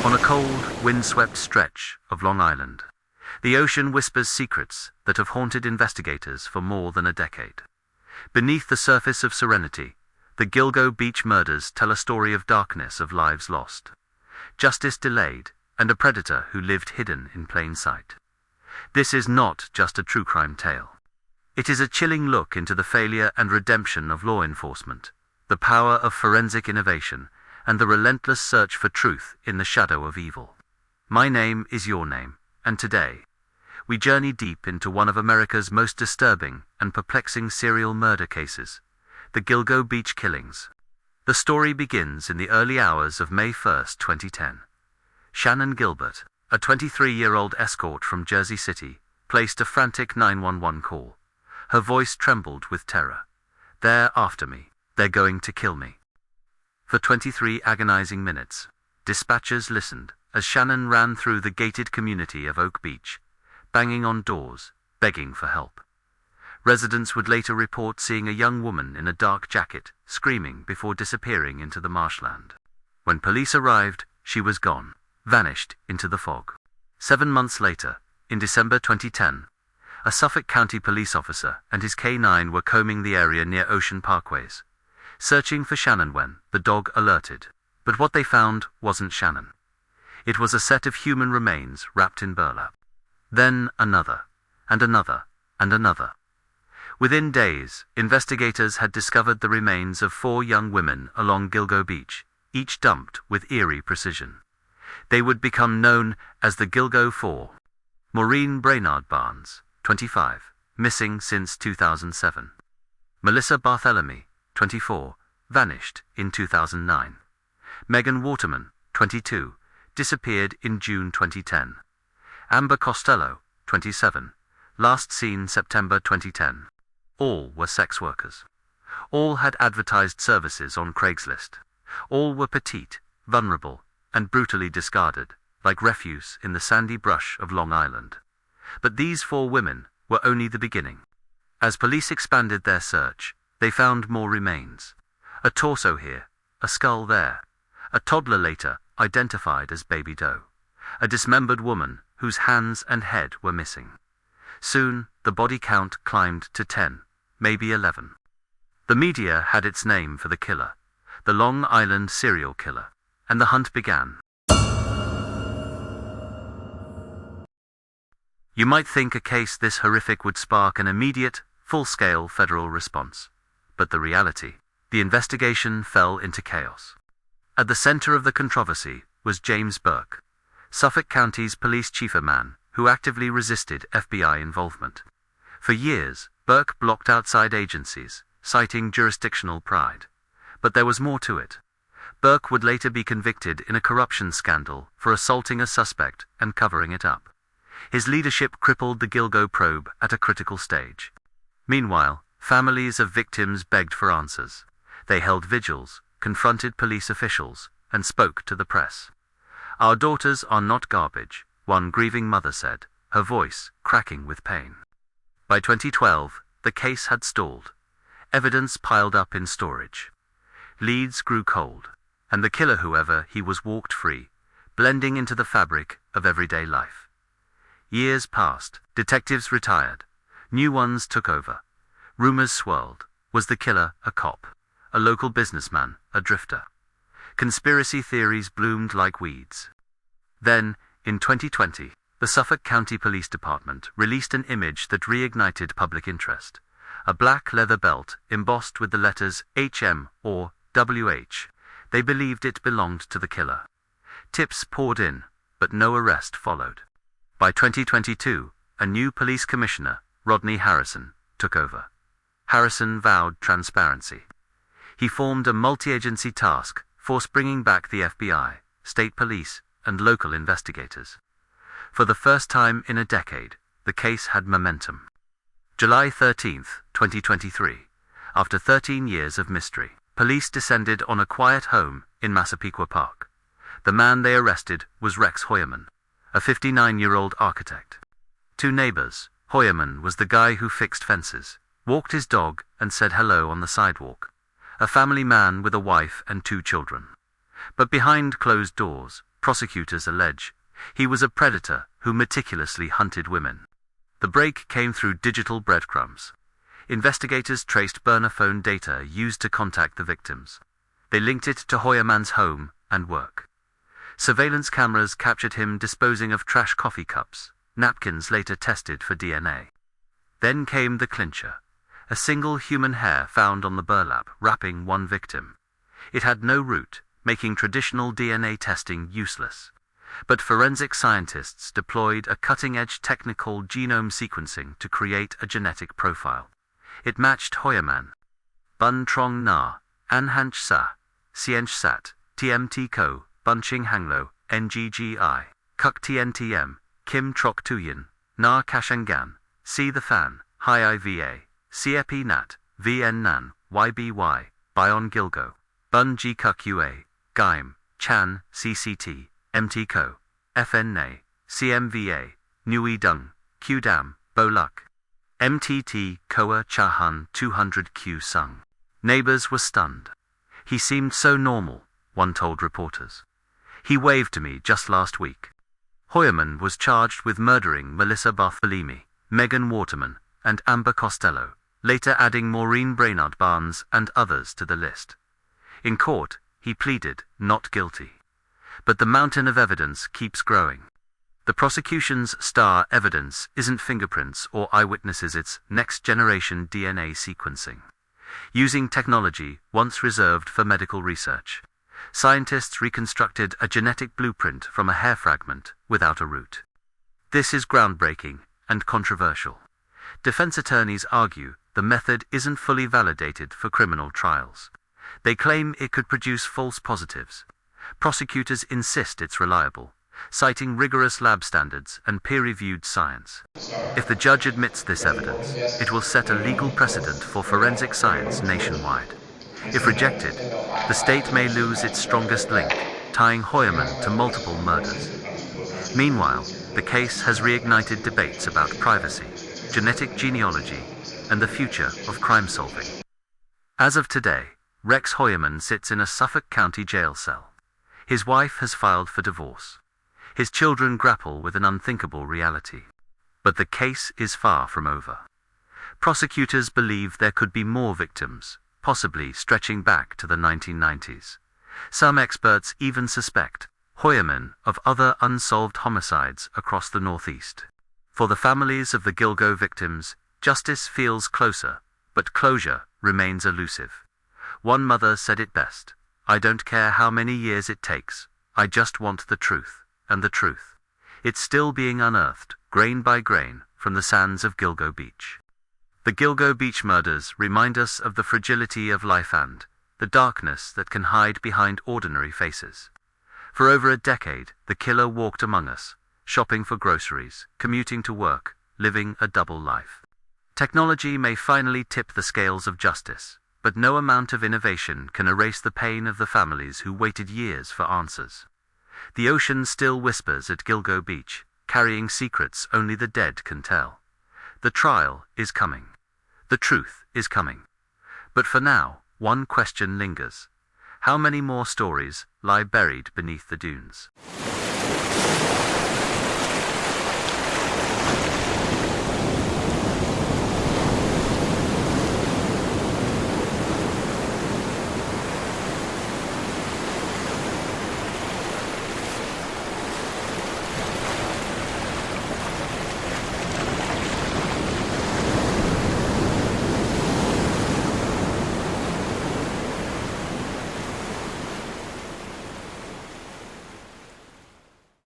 On a cold, wind-swept stretch of Long Island, the ocean whispers secrets that have haunted investigators for more than a decade. Beneath the surface of serenity, the Gilgo Beach murders tell a story of darkness, of lives lost, justice delayed, and a predator who lived hidden in plain sight. This is not just a true crime tale. It is a chilling look into the failure and redemption of law enforcement, the power of forensic innovation, and the relentless search for truth in the shadow of evil. My name is your name, and today, we journey deep into one of America's most disturbing and perplexing serial murder cases, the Gilgo Beach killings. The story begins in the early hours of May 1, 2010. Shannan Gilbert, a 23-year-old escort from Jersey City, placed a frantic 911 call. Her voice trembled with terror. "They're after me. They're going to kill me." For 23 agonizing minutes, dispatchers listened as Shannan ran through the gated community of Oak Beach, banging on doors, begging for help. Residents would later report seeing a young woman in a dark jacket, screaming before disappearing into the marshland. When police arrived, she was gone, vanished into the fog. 7 months later, in December 2010, a Suffolk County police officer and his K9 were combing the area near Ocean Parkways, searching for Shannan when the dog alerted. But what they found wasn't Shannan. It was a set of human remains wrapped in burlap. Then another, and another, and another. Within days, investigators had discovered the remains of 4 young women along Gilgo Beach, each dumped with eerie precision. They would become known as the Gilgo Four. Maureen Brainard Barnes, 25, missing since 2007. Melissa Barthélemy, 24, vanished in 2009. Megan Waterman, 22, disappeared in June 2010. Amber Costello, 27, last seen September 2010. All were sex workers. All had advertised services on Craigslist. All were petite, vulnerable, and brutally discarded, like refuse in the sandy brush of Long Island. But these 4 women were only the beginning. As police expanded their search, they found more remains. A torso here, a skull there, a toddler later identified as Baby Doe, a dismembered woman whose hands and head were missing. Soon, the body count climbed to 10, maybe 11. The media had its name for the killer, the Long Island serial killer, and the hunt began. You might think a case this horrific would spark an immediate, full-scale federal response. But the reality, the investigation fell into chaos. At the center of the controversy was James Burke, Suffolk County's police chief, a man who actively resisted FBI involvement. For years, Burke blocked outside agencies, citing jurisdictional pride. But there was more to it. Burke would later be convicted in a corruption scandal for assaulting a suspect and covering it up. His leadership crippled the Gilgo probe at a critical stage. Meanwhile, families of victims begged for answers. They held vigils, confronted police officials, and spoke to the press. "Our daughters are not garbage," one grieving mother said, her voice cracking with pain. By 2012, the case had stalled. Evidence piled up in storage. Leads grew cold, and the killer, whoever he was, walked free, blending into the fabric of everyday life. Years passed, detectives retired, new ones took over. Rumors swirled. Was the killer a cop, a local businessman, a drifter? Conspiracy theories bloomed like weeds. Then, in 2020, the Suffolk County Police Department released an image that reignited public interest. A black leather belt embossed with the letters HM or WH. They believed it belonged to the killer. Tips poured in, but no arrest followed. By 2022, a new police commissioner, Rodney Harrison, took over. Harrison vowed transparency. He formed a multi-agency task force bringing back the FBI, state police, and local investigators. For the first time in a decade, the case had momentum. July 13, 2023. After 13 years of mystery, police descended on a quiet home in Massapequa Park. The man they arrested was Rex Heuermann, a 59-year-old architect. To neighbors, Heuermann was the guy who fixed fences, walked his dog, and said hello on the sidewalk. A family man with a wife and 2 children. But behind closed doors, prosecutors allege. He was a predator who meticulously hunted women. The break came through digital breadcrumbs. Investigators traced burner phone data used to contact the victims. They linked it to Heuermann's home and work. Surveillance cameras captured him disposing of trash coffee cups, napkins later tested for DNA. Then came the clincher. A single human hair found on the burlap wrapping one victim. It had no root, making traditional DNA testing useless. But forensic scientists deployed a cutting-edge technical genome sequencing to create a genetic profile. It matched Heuermann. Bun Trong Na, Anhanch Sa, Siench Sat, TMT Ko, Bunching Hanglo, NGGI, Kuk TNTM, Kim Trok Tuyen, Na Kashangan, Si The Fan, Hi IVA, Siepi Nat, VN Nan, YBY, Bion Gilgo, Bun G Kuk UA, Gaim, Chan, CCT, MT Co, FN Ne, CMVA, Nui Dung, Q Dam, Boluk, MTT Koa Chahan 200Q Sung. Neighbors were stunned. He seemed so normal, one told reporters. He waved to me just last week. Heuermann was charged with murdering Melissa Barthelemy, Megan Waterman, and Amber Costello, later adding Maureen Brainard Barnes and others to the list. In court, he pleaded not guilty. But the mountain of evidence keeps growing. The prosecution's star evidence isn't fingerprints or eyewitnesses, it's next-generation DNA sequencing. Using technology once reserved for medical research, scientists reconstructed a genetic blueprint from a hair fragment without a root. This is groundbreaking and controversial. Defense attorneys argue the method isn't fully validated for criminal trials. They claim it could produce false positives. Prosecutors insist it's reliable, citing rigorous lab standards and peer-reviewed science. If the judge admits this evidence, it will set a legal precedent for forensic science nationwide. If rejected, the state may lose its strongest link, tying Heuermann to multiple murders. Meanwhile, the case has reignited debates about privacy, genetic genealogy, and the future of crime solving. As of today, Rex Heuermann sits in a Suffolk County jail cell. His wife has filed for divorce. His children grapple with an unthinkable reality. But the case is far from over. Prosecutors believe there could be more victims, possibly stretching back to the 1990s. Some experts even suspect Heuermann of other unsolved homicides across the Northeast. For the families of the Gilgo victims, justice feels closer, but closure remains elusive. One mother said it best, "I don't care how many years it takes, I just want the truth, and the truth. It's still being unearthed, grain by grain, from the sands of Gilgo Beach." The Gilgo Beach murders remind us of the fragility of life and the darkness that can hide behind ordinary faces. For over a decade, the killer walked among us, shopping for groceries, commuting to work, living a double life. Technology may finally tip the scales of justice, but no amount of innovation can erase the pain of the families who waited years for answers. The ocean still whispers at Gilgo Beach, carrying secrets only the dead can tell. The trial is coming. The truth is coming. But for now, one question lingers. How many more stories lie buried beneath the dunes?